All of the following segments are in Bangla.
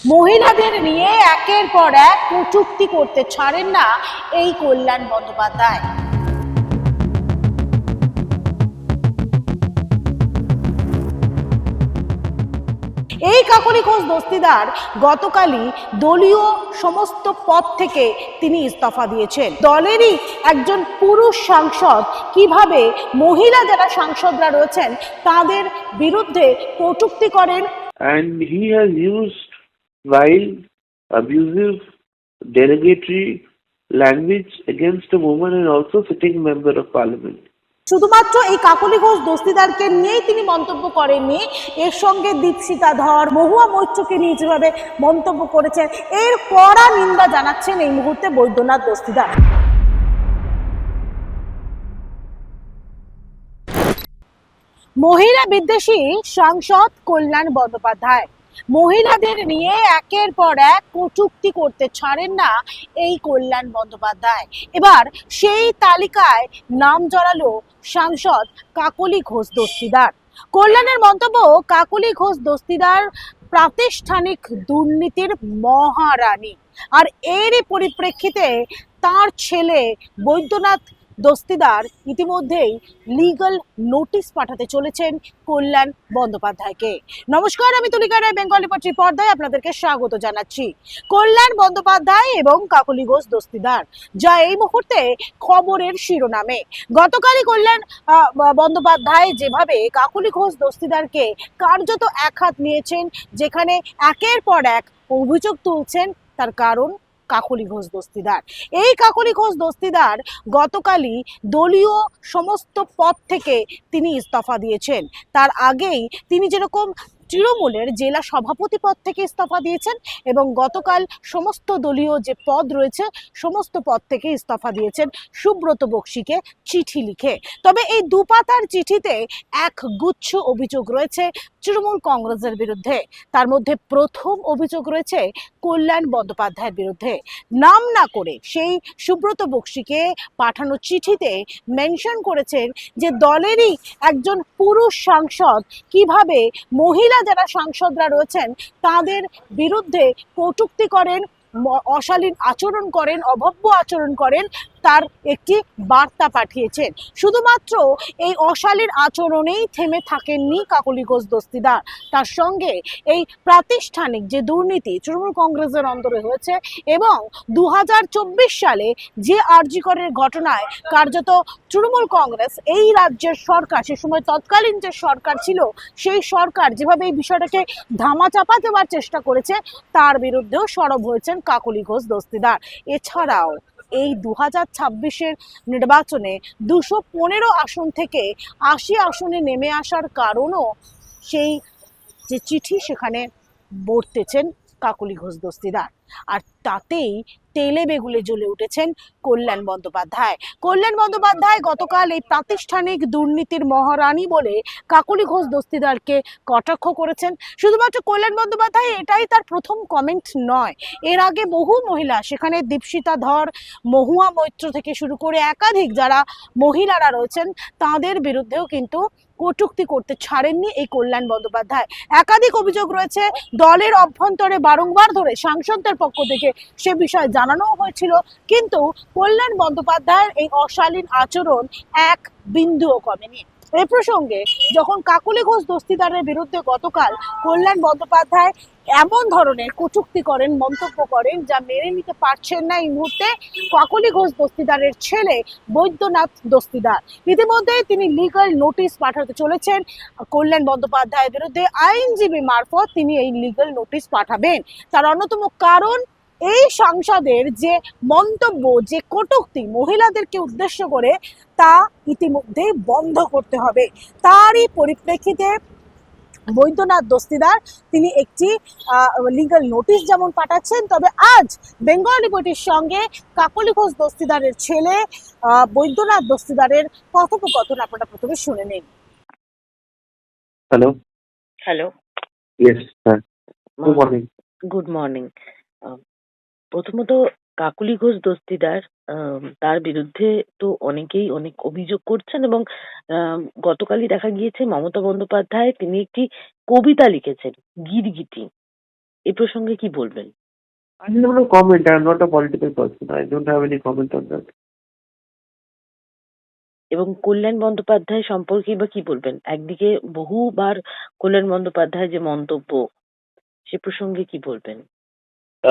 মহিলাদের নিয়ে একের পর এক কটূক্তি করতে ছাড়েন না এই কল্যাণ বন্দ্যোপাধ্যায়। এই কাকলি ঘোষ দস্তিদার গতকালই দলীয় সমস্ত পদ থেকে তিনি ইস্তফা দিয়েছেন। দলেরই একজন পুরুষ সাংসদ কিভাবে মহিলা যারা সাংসদরা রয়েছেন তাদের বিরুদ্ধে কটূক্তি করেন, and he has used vile, abusive, derogatory language against a woman and also sitting member of parliament. শুধুমাত্র এই কাকলি ঘোষ দস্তিদারকে নিয়েই তিনি মন্তব্য করেননি, এর সঙ্গে দীপশিতা ধর, মহুয়া মৈত্রকে নিয়ে যেভাবে মন্তব্য করেছেন এর কড়া নিন্দা জানাচ্ছেন এই মুহূর্তে বৈদ্যনাথ দস্তিদার। মহিলা বিদ্বেষী সাংসদ কল্যাণ বন্দ্যোপাধ্যায় মহিলাদের নিয়ে একের পর এক কটূক্তি করতে ছাড়েন না এই কল্যাণ বন্দ্যোপাধ্যায়। এবার সেই তালিকায় নাম জড়ালো সাংসদ কাকলি ঘোষ দস্তিদার। কল্যাণের মন্তব্য, কাকলি ঘোষ দস্তিদার প্রাতিষ্ঠানিক দুর্নীতির মহারানী, আর এরই পরিপ্রেক্ষিতে তার ছেলে বৈদ্যনাথ দস্তিদার ইতিমধ্যেই লিগ্যাল নোটিশ পাঠাতে চলেছেন কল্যাণ বন্দ্যোপাধ্যায়কে। নমস্কার, আমি তুলিকা রায়, বেঙ্গলি পার্টির পর্দায় আপনাদেরকে স্বাগত জানাচ্ছি। কল্যাণ বন্দ্যোপাধ্যায় এবং কাকলি ঘোষ দস্তিদার, যা এই মুহূর্তে খবরের শিরোনামে। গতকালই কল্যাণ বন্দ্যোপাধ্যায় যেভাবে কাকলি ঘোষ দস্তিদারকে কার্যত একহাত নিয়েছেন, যেখানে একের পর এক অভিযোগ তুলছেন, তার কারণ কাকলি ঘোষ দস্তিদার। এই কাকলি ঘোষ দস্তিদার গতকালই দলীয় সমস্ত পদ থেকে তিনি ইস্তফা দিয়েছেন। তার আগেই তিনি যেরকম তৃণমূলের জেলা সভাপতি পদ থেকে ইস্তফা দিয়েছেন এবং গতকাল সমস্ত দলীয় যে পদ রয়েছে সমস্ত পদ থেকে ইস্তফা দিয়েছেন সুব্রত বক্সিকে চিঠি লিখে। তবে এই দুপাতার চিঠিতে এক গুচ্ছ অভিযোগ রয়েছে তৃণমূল কংগ্রেসের বিরুদ্ধে। তার মধ্যে প্রথম অভিযোগ রয়েছে কল্যাণ বন্দ্যোপাধ্যায়ের বিরুদ্ধে। নাম না করে সেই সুব্রত বক্সিকে পাঠানো চিঠিতে মেনশন করেছেন যে দলেরই একজন পুরুষ সাংসদ কিভাবে মহিলা যারা সাংসদরা রয়েছেন তাদের বিরুদ্ধে কটূক্তি করেন, অশালীন আচরণ করেন, অভব্য আচরণ করেন, তার একটি বার্তা পাঠিয়েছেন। শুধুমাত্র এই অশালীন আচরণেই থেমে থাকেননি কাকলি ঘোষ দস্তিদার, তার সঙ্গে এই প্রাতিষ্ঠানিক যে দুর্নীতি তৃণমূল কংগ্রেসের অন্দরে হয়েছে এবং 2024 সালে যে আরজি করের ঘটনায় কার্যত তৃণমূল কংগ্রেস এই রাজ্যের সরকার, সে সময় তৎকালীন যে সরকার ছিল সেই সরকার যেভাবে এই বিষয়টাকে ধামাচাপা দেওয়ার চেষ্টা করেছে তার বিরুদ্ধেও সরব হয়েছেন কাকলি ঘোষ দস্তিদার। এছাড়াও এই 2026-এর নির্বাচনে 215 আসন থেকে 80 আসনে নেমে আসার কারণও সেই যে চিঠি সেখানে বর্তেছেন কাকলি ঘোষ দস্তিদার। আর তাতেই তেলে বেগুলে জ্বলে উঠেছেন কল্যাণ বন্দ্যোপাধ্যায়। কল্যাণ বন্দ্যোপাধ্যায় গতকাল এই প্রাতিষ্ঠানিক দুর্নীতির মহারানী বলে কাকলি ঘোষ দস্তিদারকে কটাক্ষ করেছেন। শুধুমাত্র কল্যাণ বন্দ্যোপাধ্যায় এটাই তার প্রথম কমেন্ট নয়, এর আগে বহু মহিলা, সেখানে দীপশিতা ধর, মহুয়া মৈত্র থেকে শুরু করে একাধিক যারা মহিলারা রয়েছেন তাদের বিরুদ্ধেও কিন্তু কটূক্তি করতে ছাড়েননি এই কল্যাণ বন্দ্যোপাধ্যায়। একাধিক অভিযোগ রয়েছে দলের অভ্যন্তরে, বারংবার ধরে সাংসদদের পক্ষ থেকে সে বিষয়ে জানানো হয়েছিল, কিন্তু কল্যাণ বন্দ্যোপাধ্যায়ের এই অশালীন আচরণ এক বিন্দুও কমেনি। এ প্রসঙ্গে যখন কাকলি ঘোষ দস্তিদারের বিরুদ্ধে গতকাল কল্যাণ বন্দ্যোপাধ্যায় এমন ধরনের কটূক্তি করেন, মন্তব্য করেন, যা মেনে নিতে পারছেন না এই মুহূর্তে কাকলি ঘোষ দস্তিদারের ছেলে বৈদ্যনাথ দস্তিদার। ইতিমধ্যে তিনি লিগ্যাল নোটিশ পাঠাতে চলেছেন কল্যাণ বন্দ্যোপাধ্যায়ের বিরুদ্ধে। আইনজীবী মারফত তিনি এই লিগ্যাল নোটিশ পাঠাবেন। তার অন্যতম কারণ এই সাংসদের যে মন্তব্য, যে কটূক্তি মহিলাদেরকে উদ্দেশ্য করে, তা ইতিমধ্যে বন্ধ করতে হবে। তারই পরিপ্রেক্ষিতে বৈদ্যনাথ দস্তিদার তিনি একটি লিগ্যাল নোটিশ যেমন পাঠাচ্ছেন, তবে আজ বেঙ্গলি পার্টির সঙ্গে কাকলি ঘোষ দস্তিদারের ছেলে বৈদ্যনাথ দস্তিদারের কথোপকথন আপনারা প্রথমে শুনে নিন। Hello. Hello, Yes, sir. Good morning. Good morning. প্রথমত কাকলি ঘোষ দস্তিদার, তার বিরুদ্ধে তো অনেকেই অনেক অভিযোগ করছেন এবং গতকালই দেখা গিয়েছে মমতা বন্দ্যোপাধ্যায় তিনি একটি কবিতা লিখেছেন, গিরগিটি। এই প্রসঙ্গে কি বলবেন? I have no comment. I am not a political person. I don't have any comment on that. এবং কল্যাণ বন্দ্যোপাধ্যায় সম্পর্কে বা কি বলবেন? একদিকে বহুবার কল্যাণ বন্দ্যোপাধ্যায়ের যে মন্তব্য সে প্রসঙ্গে কি বলবেন?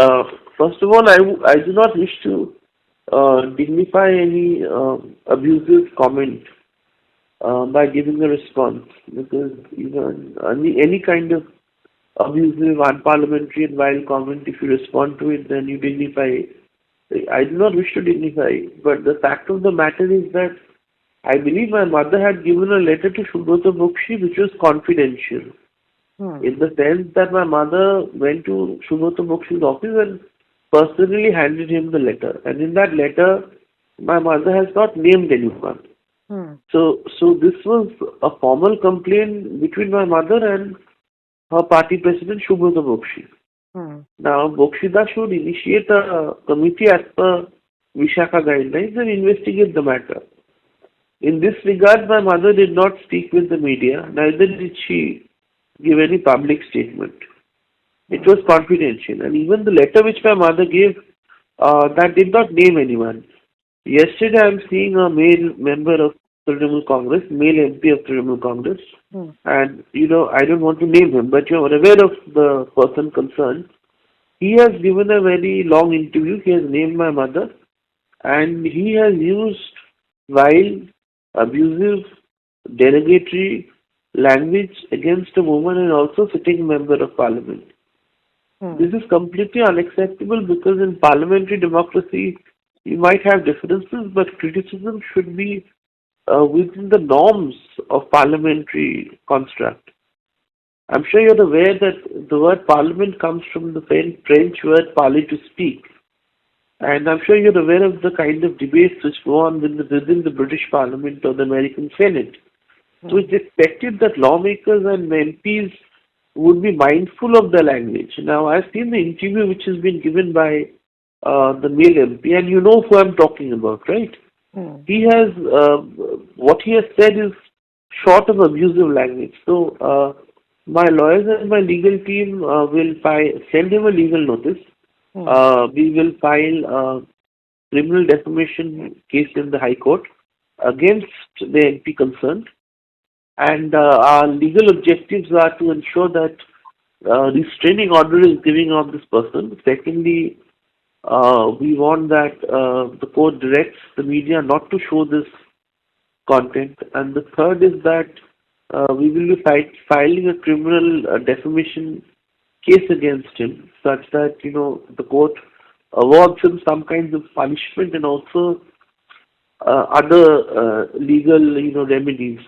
Uh, First of all, I do not wish to dignify any abusive comment by giving a response, because even any kind of abusive, unparliamentary and vile comment, if you respond to it, then you dignify it. I do not wish to dignify it, but the fact of the matter is that I believe my mother had given a letter to Subrata Bokshi which was confidential. In the sense that my mother went to Subrata Bokshi's office and personally handed him the letter. And in that letter, my mother has not named anyone. So this was a formal complaint between my mother and her party president Subrata Bokshi. Now, Bokshida should initiate a committee as per Vishaka guidelines and investigate the matter. In this regard, my mother did not speak with the media, neither did she give any public statement. It was confidential, and even the letter which my mother gave, that did not name anyone. Yesterday, I am seeing a male member of Trinamool Congress, male MP of Trinamool Congress, and I don't want to name him, but you are aware of the person concerned. He has given a very long interview. He has named my mother, and he has used vile, abusive, derogatory language against a woman and also sitting member of parliament. This is completely unacceptable, because in parliamentary democracy you might have differences, but criticism should be within the norms of parliamentary construct. I'm sure you're aware that the word parliament comes from the French word parler, to speak. And I'm sure you're aware of the kind of debates which go on within the British Parliament or the American Senate. So it's expected that lawmakers and MPs would be mindful of the language. Now, I've seen the interview which has been given by the male MP, and you know who I'm talking about, right? He has, what he has said is short of abusive language. So, my lawyers and my legal team will send him a legal notice. We will file a criminal defamation case in the High Court against the MP concerned. And our legal objectives are to ensure that restraining order is given on this person. Secondly, we want that the court directs the media not to show this content. And the third is that we will be filing a criminal defamation case against him, such that the court awards him some kinds of punishment and also other legal remedies,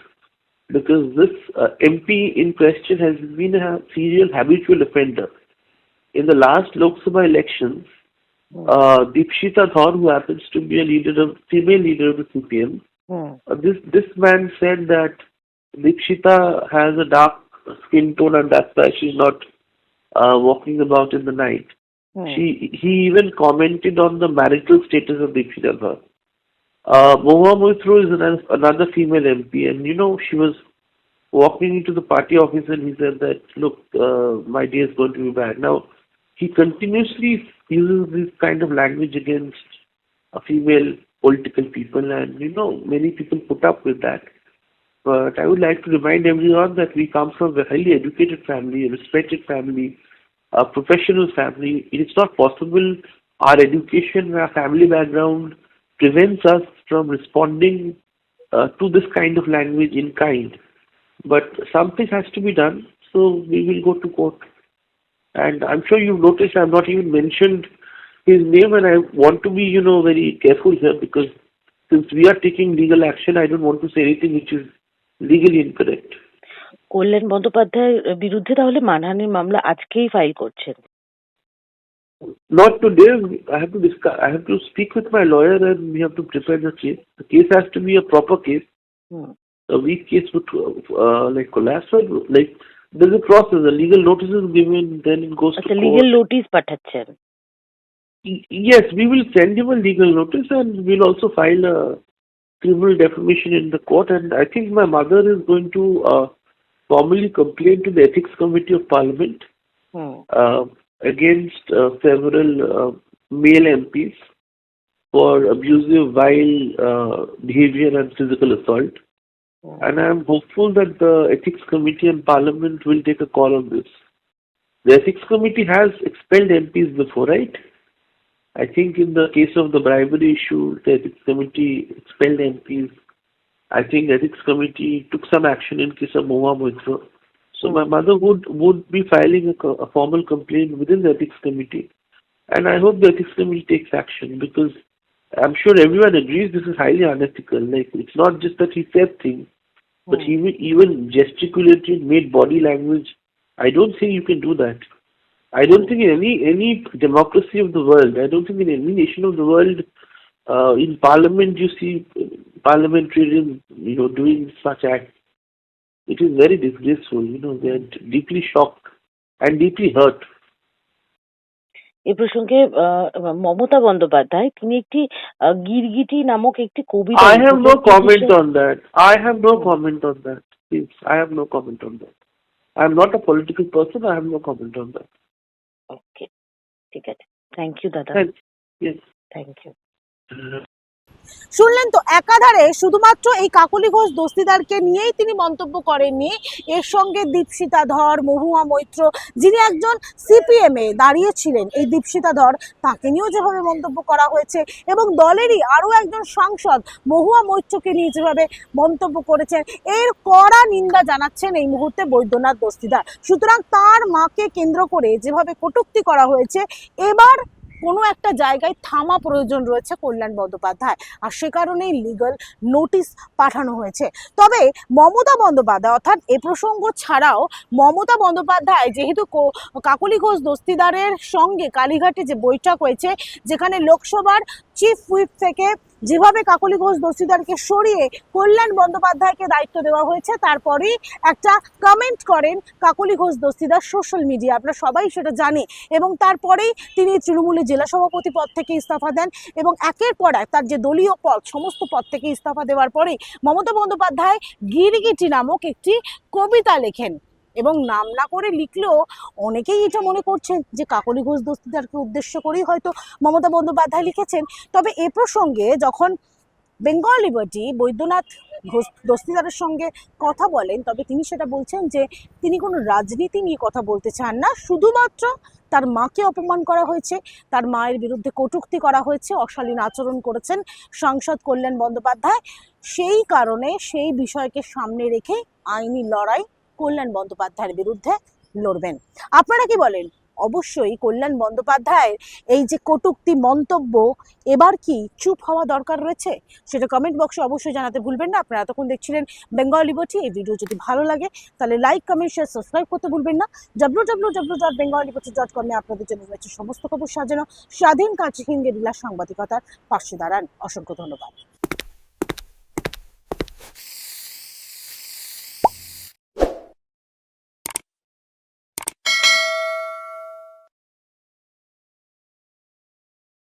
because this MP in question has been a serial habitual offender. In the last Lok Sabha elections, Deepshita Dhar, who happens to be female leader of the CPM, this man said that Deepshita has a dark skin tone and that's why she's not walking about in the night. He even commented on the marital status of Deepshita Dhar. Mohua Moithro is another female MP, and she was walking into the party office and he said that, look, my day is going to be bad. Now, he continuously uses this kind of language against female political people, and many people put up with that. But I would like to remind everyone that we come from a highly educated family, a respected family, a professional family. It is not possible. Our education, our family background prevents us from responding to this kind of language in kind. But something has to be done, so we will go to court. And I'm sure you've noticed I've not even mentioned his name, and I want to be, very careful here, because since we are taking legal action, I don't want to say anything which is legally incorrect. কল্যাণ বন্দ্যোপাধ্যায়ের বিরুদ্ধে তাহলে মানহানির মামলা আজকেই ফাইল করছেন? Not today. I have to speak with my lawyer and we have to prepare the case. The case has to be a proper case. A weak case would collapse. There's a process. A legal notice is given, then it goes to court. legal notice পাঠাচ্ছেন? Yes, we will send him a legal notice, and we'll also file a criminal defamation in the court. And I think my mother is going to formally complain to the Ethics Committee of Parliament. against several male MPs for abusive, vile behavior and physical assault. And I am hopeful that the Ethics Committee and Parliament will take a call on this. The Ethics Committee has expelled MPs before, right? I think in the case of the bribery issue, the Ethics Committee expelled MPs. I think the Ethics Committee took some action in case of Mahua Moitra. So my mother would be filing a formal complaint within the Ethics Committee. And I hope the Ethics Committee takes action, because I'm sure everyone agrees this is highly unethical. Like, it's not just that he said things, but he even gesticulated, made body language. I don't think you can do that. I don't think in any democracy of the world, I don't think in any nation of the world, in parliament you see parliamentarians, doing such acts. It is very disgraceful. They are deeply shocked and deeply hurt. এ প্রসঙ্গে মমতা বন্দ্যোপাধ্যায় তিনি একটি গিরগিটি নামক একটি কবিতা I have no লিখেছেন। comment on that. I have no comment on that. Please, I have no comment on that. I am not a political person. I have no comment on that. Okay, ঠিক আছে, থ্যাংক ইউ দাদা, Yes. Thank you. শুনলেন তো, একাধারে শুধুমাত্র এই কাকলি ঘোষ দস্তিদারকে নিয়েই তিনি মন্তব্য করেননি, এর সঙ্গে দীপশিতা ধর, মহুয়া মৈত্র, যিনি একজন সিপিএম এ দাঁড়িয়েছিলেন, এই দীপশিতা ধর, তাকে নিয়েও যেভাবে মন্তব্য করা হয়েছে, এবং দলেরই আরো একজন সাংসদ মহুয়া মৈত্রকে নিয়ে যেভাবে মন্তব্য করেছেন, এর কড়া নিন্দা জানাচ্ছেন এই মুহূর্তে বৈদ্যনাথ দস্তিদার। সুতরাং তার মাকে কেন্দ্র করে যেভাবে কটূক্তি করা হয়েছে, এবার কোনো একটা জায়গায় থামা প্রয়োজন রয়েছে কল্যাণ বন্দ্যোপাধ্যায়, আর সে কারণেই লিগ্যাল নোটিশ পাঠানো হয়েছে। তবে মমতা বন্দ্যোপাধ্যায়, অর্থাৎ এ প্রসঙ্গ ছাড়াও মমতা বন্দ্যোপাধ্যায় যেহেতু কাকলি ঘোষ দস্তিদারের সঙ্গে কালীঘাটে যে বৈঠক হয়েছে, যেখানে লোকসভার চিফ হুইপ থেকে যেভাবে কাকলি ঘোষ দস্তিদারকে সরিয়ে কল্যাণ বন্দ্যোপাধ্যায়কে দায়িত্ব দেওয়া হয়েছে, তারপরেই একটা কমেন্ট করেন কাকলি ঘোষ দস্তিদার সোশ্যাল মিডিয়া, আমরা সবাই সেটা জানি, এবং তারপরেই তিনি তৃণমূলের জেলা সভাপতি পদ থেকে ইস্তফা দেন, এবং একের পর এক তার যে দলীয় পদ সমস্ত পদ থেকে ইস্তফা দেওয়ার পরেই মমতা বন্দ্যোপাধ্যায় গিরগিটি নামক একটি কবিতা লেখেন, এবং নাম না করে লিখলেও অনেকেই এটা মনে করছেন যে কাকলি ঘোষ দস্তিদারকে উদ্দেশ্য করেই হয়তো মমতা বন্দ্যোপাধ্যায় লিখেছেন। তবে এ প্রসঙ্গে যখন বেঙ্গল লিবার্টি বৈদ্যনাথ ঘোষ দস্তিদারের সঙ্গে কথা বলেন, তবে তিনি সেটা বলছেন যে তিনি কোনো রাজনীতি নিয়ে কথা বলতে চান না, শুধুমাত্র তার মাকে অপমান করা হয়েছে, তার মায়ের বিরুদ্ধে কটূক্তি করা হয়েছে, অশালীন আচরণ করেছেন সাংসদ কল্যাণ বন্দ্যোপাধ্যায়, সেই কারণে সেই বিষয়কে সামনে রেখে আইনি লড়াই কল্যাণ বন্দ্যোপাধ্যায়ের বিরুদ্ধে লড়বেন। আপনারা কি বলেন? অবশ্যই কল্যাণ বন্দ্যোপাধ্যায়ের এই যে কটূক্তি মন্তব্য, এবার কি চুপ হওয়া দরকার রয়েছে? সেটা কমেন্ট বক্সে অবশ্যই জানাতে ভুলবেন না। আপনারা এতক্ষণ দেখছিলেন বেঙ্গল লিবার্টি। এই ভিডিও যদি ভালো লাগে তাহলে লাইক, কমেন্ট, শেয়ার, সাবস্ক্রাইব করতে ভুলবেন না। www.bengalliberty.com আপনাদের জন্য রয়েছে সমস্ত খবর সাজানো, স্বাধীন কাছে হিন্দি সাংবাদিকতার পাশে দাঁড়ান। অসংখ্য ধন্যবাদ।